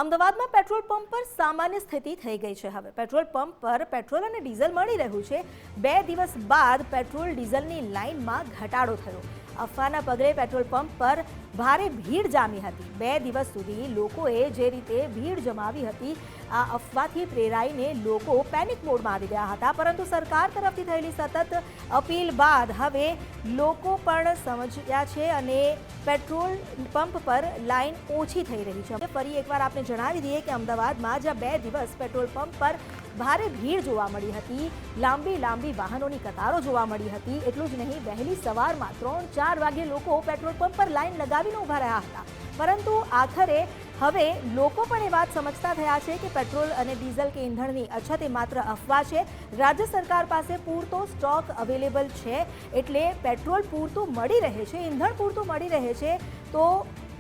અમદાવાદમાં petrol pump પર સામાન્ય સ્થિતિ થઈ ગઈ છે। હવે પેટ્રોલ પંપ પર પેટ્રોલ અને ડીઝલ મળી રહ્યું છે। 2 દિવસ બાદ પેટ્રોલ ડીઝલની લાઇનમાં ઘટાડો થયો। અફવાના પગલે પેટ્રોલ પંપ પર ભારે ભીડ જામી હતી। 2 દિવસ સુધી લોકોએ જે રીતે ભીડ જમાવી હતી, આ અફવાથી પ્રેરાઈને લોકો પેનિક મોડમાં આવી ગયા હતા। પરંતુ સરકાર તરફથી થયેલી સતત અપીલ બાદ હવે લોકો પણ સમજ્યા છે અને પેટ્રોલ પંપ પર લાઇન ઓછી થઈ રહી છે। ફરી એકવાર આપણે જણાવી દઈએ કે અમદાવાદમાં જ્યાં 2 દિવસ પેટ્રોલ પંપ પર ભારે ભીડ જોવા મળી હતી, લાંબી વાહનોની કતારો જોવા મળી હતી। એટલું જ નહીં, વહેલી સવારમાં 3-4 વાગે લોકો પેટ્રોલ પંપ પર લાઇન લગાવીને ઊભા રહ્યા હતા। પરંતુ આખરે હવે લોકો પણ એ વાત સમજતા થયા છે કે પેટ્રોલ અને ડીઝલ કે ઈંધણની અછત એ માત્ર અફવા છે। રાજ્ય સરકાર પાસે પૂરતો સ્ટોક અવેલેબલ છે, એટલે પેટ્રોલ પૂરતું મળી રહે છે, ઈંધણ પૂરતું મળી રહે છે, તો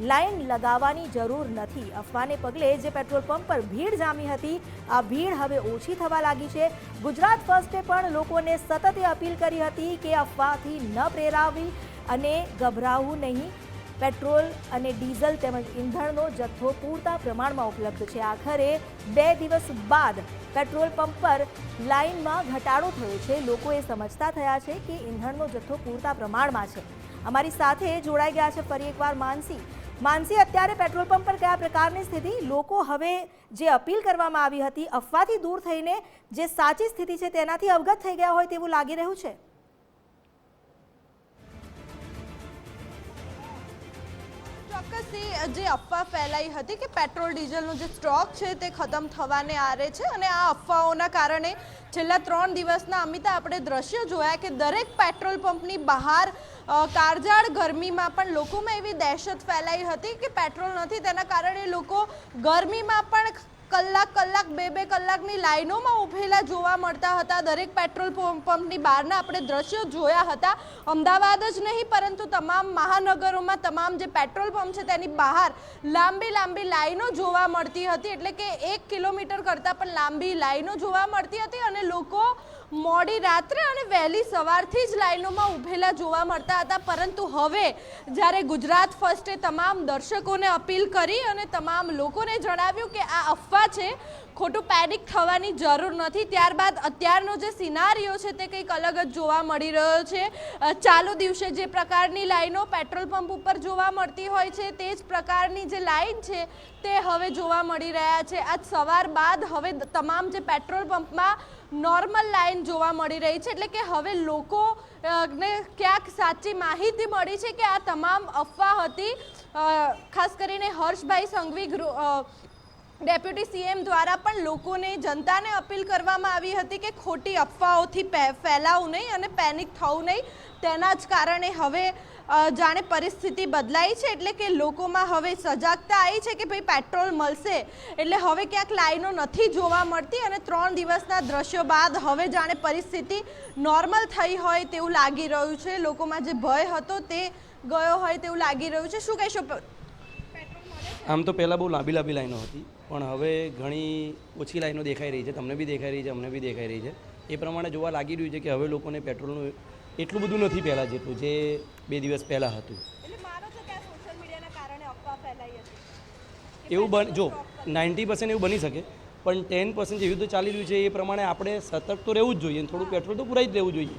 લાઇન લગાવવાની જરૂર નથી। અફવાને પગલે જે પેટ્રોલ પંપ પર ભીડ જામી હતી, આ ભીડ હવે ઓછી થવા લાગી છે। ગુજરાત ફર્સ્ટે પણ લોકોને સતત અપીલ કરી હતી કે અફવાથી ન પ્રેરાવી અને ગભરાવું નહીં। પેટ્રોલ અને ડીઝલ તેમજ ઈંધણનો જથ્થો પૂરતા પ્રમાણમાં ઉપલબ્ધ છે। આખરે 2 દિવસ બાદ પેટ્રોલ પંપ પર લાઇનમાં ઘટાડો થયો છે। લોકો એ સમજતા થયા છે કે ઈંધણનો જથ્થો પૂરતા પ્રમાણમાં છે। અમારી સાથે જોડાઈ ગયા છે ફરી એકવાર માનસી, અત્યારે પેટ્રોલ પંપ પર કયા પ્રકારની સ્થિતિ? લોકો હવે જે અપીલ કરવામાં આવી હતી, અફવાથી દૂર થઈને જે સાચી સ્થિતિ છે તેનાથી અવગત થઈ ગયા હોય તેવું લાગી રહ્યું છે। ચોક્કસથી જે અફવા ફેલાઈ હતી કે પેટ્રોલ ડીઝલનો જે સ્ટોક છે તે ખતમ થવાને આરે છે, અને આ અફવાઓના કારણે છેલ્લા 3 દિવસના અમિતા આપણે દ્રશ્યો જોયા કે દરેક પેટ્રોલ પંપની બહાર કાળઝાળ ગરમીમાં પણ લોકોમાં એવી દહેશત ફેલાઈ હતી કે પેટ્રોલ નથી, તેના કારણે લોકો ગરમીમાં પણ કલાક 2 કલાકની લાઈનોમાં ઊભેલા જોવા મળતા હતા। દરેક પેટ્રોલ પંપની બહારના આપણે દ્રશ્યો જોયા હતા। અમદાવાદ જ નહીં પરંતુ તમામ મહાનગરોમાં તમામ જે પેટ્રોલ પંપ છે તેની બહાર લાંબી લાઈનો જોવા મળતી હતી, એટલે કે 1 કિલોમીટર કરતાં પણ લાંબી લાઈનો જોવા મળતી હતી અને લોકો મોડી રાત્રે અને વહેલી સવારથી જ લાઈનોમાં ઊભેલા જોવા મળતા હતા। પરંતુ હવે જ્યારે ગુજરાત ફર્સ્ટે તમામ દર્શકોને અપીલ કરી અને તમામ લોકોને જણાવ્યું કે આ અફવા છે, ખોટું પેનિક થવાની જરૂર નથી, ત્યારબાદ અત્યારનો જે સિનારીઓ છે તે કંઈક અલગ જ જોવા મળી રહ્યો છે। ચાલુ દિવસે જે પ્રકારની લાઈનો પેટ્રોલ પંપ ઉપર જોવા મળતી હોય છે, તે જ પ્રકારની જે લાઈન છે તે હવે જોવા મળી રહ્યા છે। આજ સવાર બાદ હવે તમામ જે પેટ્રોલ પંપમાં નોર્મલ લાઈન જોવા મળી રહી છે, એટલે કે હવે લોકોને ક્યાંક સાચી માહિતી મળી છે કે આ તમામ અફવા હતી। ખાસ કરીને હર્ષભાઈ સંઘવી ડેપ્યુટી સીએમ દ્વારા પણ લોકોને, જનતાને અપીલ કરવામાં આવી હતી કે ખોટી અફવાઓથી ફેલાવું નહીં અને પેનિક થવું નહીં। તેના જ કારણે હવે જાણે પરિસ્થિતિ બદલાઈ છે, એટલે કે લોકોમાં હવે સજાગતા આવી છે કે ભાઈ પેટ્રોલ મળશે એટલે હવે ક્યાંક લાઈનો નથી જોવા મળતી, અને 3 દિવસના દ્રશ્યો બાદ હવે જાણે પરિસ્થિતિ નોર્મલ થઈ હોય તેવું લાગી રહ્યું છે। લોકોમાં જે ભય હતો તે ગયો હોય તેવું લાગી રહ્યું છે। શું કહેશો? આમ તો પહેલાં બહુ લાંબી લાઈનો હતી, પણ હવે ઘણી ઓછી લાઈનો દેખાઈ રહી છે। તમને બી દેખાઈ રહી છે, અમને બી દેખાઈ રહી છે। એ પ્રમાણે જોવા લાગી રહ્યું છે કે હવે લોકોને પેટ્રોલનું એટલું બધું નથી પહેલાં જેટલું જે 2 દિવસ પહેલાં હતું। એવું જો 90% એવું બની શકે, પણ 10% જે યુદ્ધ ચાલી રહ્યું છે એ પ્રમાણે આપણે સતર્ક તો રહેવું જ જોઈએ, થોડું પેટ્રોલ તો પુરાઈ જ રહેવું જોઈએ।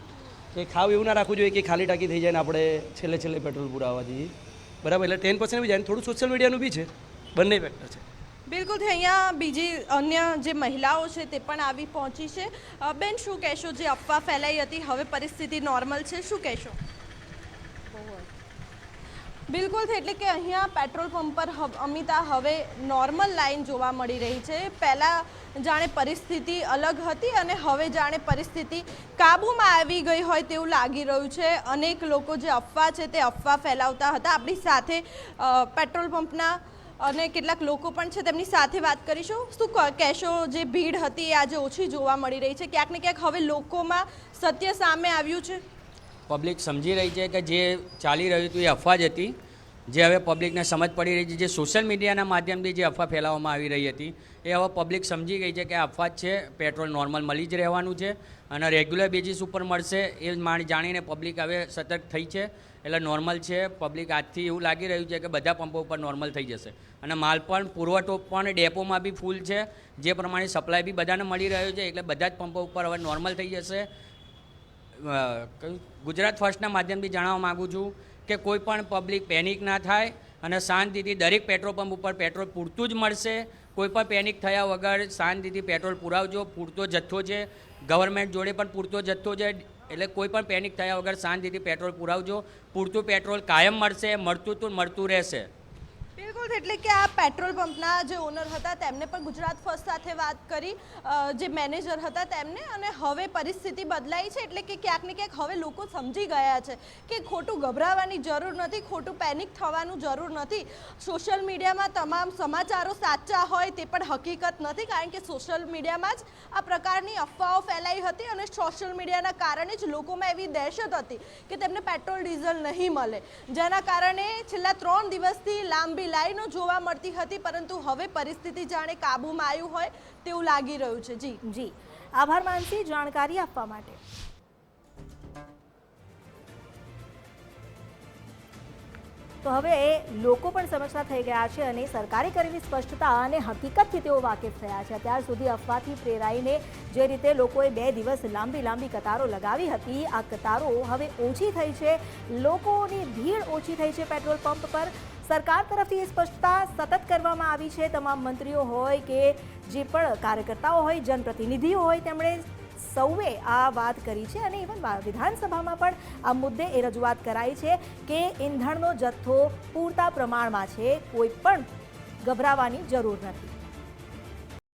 કે ખાવ એવું ના રાખવું જોઈએ કે ખાલી ટાંકી થઈ જાય ને આપણે છેલ્લે પેટ્રોલ પુરાવવા જઈએ, બરાબર? એટલે 10% બી જાય, થોડું સોશિયલ મીડિયાનું બી છે, બંને ફેક્ટર છે। બિલકુલ, અહીંયા બીજી અન્ય જે મહિલાઓ છે તે પણ આવી પહોંચી છે। બેન, શું કહેશો? જે અફવા ફેલાઈ હતી, હવે પરિસ્થિતિ નોર્મલ છે, શું કહેશો? બિલકુલ, એટલે કે અહીંયા પેટ્રોલ પંપ પર અમિતા હવે નોર્મલ લાઈન જોવા મળી રહી છે। પહેલાં જાણે પરિસ્થિતિ અલગ હતી અને હવે જાણે પરિસ્થિતિ કાબૂમાં આવી ગઈ હોય તેવું લાગી રહ્યું છે। અનેક લોકો જે અફવા છે તે અફવા ફેલાવતા હતા। આપણી સાથે પેટ્રોલ પંપના અને કેટલાક લોકો પણ છે, તેમની સાથે વાત કરીશું। શું કહેશો? જે ભીડ હતી એ આજે ઓછી જોવા મળી રહી છે, ક્યાંક ને ક્યાંક હવે લોકોમાં સત્ય સામે આવ્યું છે? પબ્લિક સમજી રહી છે કે જે ચાલી રહ્યું હતું એ અફવા જ હતી, જે હવે પબ્લિકને સમજ પડી રહી છે। જે સોશિયલ મીડિયાના માધ્યમથી જે અફવા ફેલાવવામાં આવી રહી હતી એ હવે પબ્લિક સમજી ગઈ છે કે આ અફવા જ છે, પેટ્રોલ નોર્મલ મળી જ રહેવાનું છે અને રેગ્યુલર બેઝિસ ઉપર મળશે, એ જાણીને પબ્લિક હવે સતર્ક થઈ છે। એટલે નોર્મલ છે. પબ્લિક આજથી એવું લાગી રહ્યું છે કે બધા પંપો ઉપર નોર્મલ થઈ જશે અને માલ પણ પુરવઠો પણ ડેપોમાં બી ફૂલ છે, જે પ્રમાણે સપ્લાય બી બધાને મળી રહ્યો છે, એટલે બધા જ પંપો ઉપર હવે નોર્મલ થઈ જશે. ગુજરાત ફર્સ્ટના માધ્યમથી જણાવવા માગું છું કે કોઈ પણ પબ્લિક પેનિક ના થાય અને શાંતિથી દરેક પેટ્રોલ પંપ ઉપર પેટ્રોલ પૂરતું જ મળશે. કોઈ પણ પેનિક થયા વગર શાંતિથી પેટ્રોલ પુરાવજો. પૂરતો જથ્થો છે, ગવર્મેન્ટ જોડે પણ પૂરતો જથ્થો છે, એટલે કોઈ પણ પેનિક થયા વગર શાંતિથી પેટ્રોલ પુરાવજો. પૂરતું પેટ્રોલ કાયમ મળશે, મળતું રહેશે. બિલકુલ, એટલે કે આ પેટ્રોલ પંપના જે ઓનર હતા તેમને પણ ગુજરાત ફર્સ્ટ સાથે વાત કરી, જે મેનેજર હતા તેમને, અને હવે પરિસ્થિતિ બદલાઈ છે. એટલે કે ક્યાંક ને ક્યાંક હવે લોકો સમજી ગયા છે કે ખોટું ગભરાવાની જરૂર નથી, ખોટું પેનિક થવાનું જરૂર નથી. સોશિયલ મીડિયામાં તમામ સમાચારો સાચા હોય તે પણ હકીકત નથી, કારણ કે સોશિયલ મીડિયામાં જ આ પ્રકારની અફવાઓ ફેલાઈ હતી અને સોશિયલ મીડિયાના કારણે જ લોકોમાં એવી દહેશત હતી કે તેમને પેટ્રોલ ડીઝલ નહીં મળે, જેના કારણે છેલ્લા 3 દિવસથી લાંબી લાઈનો જોવા મળતી હતી. પરંતુ હવે પરિસ્થિતિ જાણે કાબૂમાં આવ્યું હોય તેવું લાગી રહ્યું છે. જી, આભાર માનસી જાણકારી આપવા માટે. તો હવે લોકો પણ સમજતા થઈ ગયા છે અને સરકારે કરેલી સ્પષ્ટતા અને હકીકતથી તેઓ વાકેફ થયા છે. અત્યાર સુધી અફવાથી પ્રેરાઈને જે રીતે લોકોએ 2 દિવસ લાંબી કતારો લગાવી હતી, આ કતારો હવે ઓછી થઈ છે, લોકોની ભીડ ઓછી થઈ છે પેટ્રોલ પંપ પર. સરકાર તરફથી એ સ્પષ્ટતા સતત કરવામાં આવી છે. તમામ મંત્રીઓ હોય કે જે પણ કાર્યકર્તાઓ હોય, જનપ્રતિનિધિઓ હોય, તેમણે સૌએ આ વાત કરી છે અને ઇવન વિધાનસભામાં પણ આ મુદ્દે એ રજૂઆત કરાઈ છે કે ઈંધણનો જથ્થો પૂરતા પ્રમાણમાં છે, કોઈ પણ ગભરાવાની જરૂર નથી.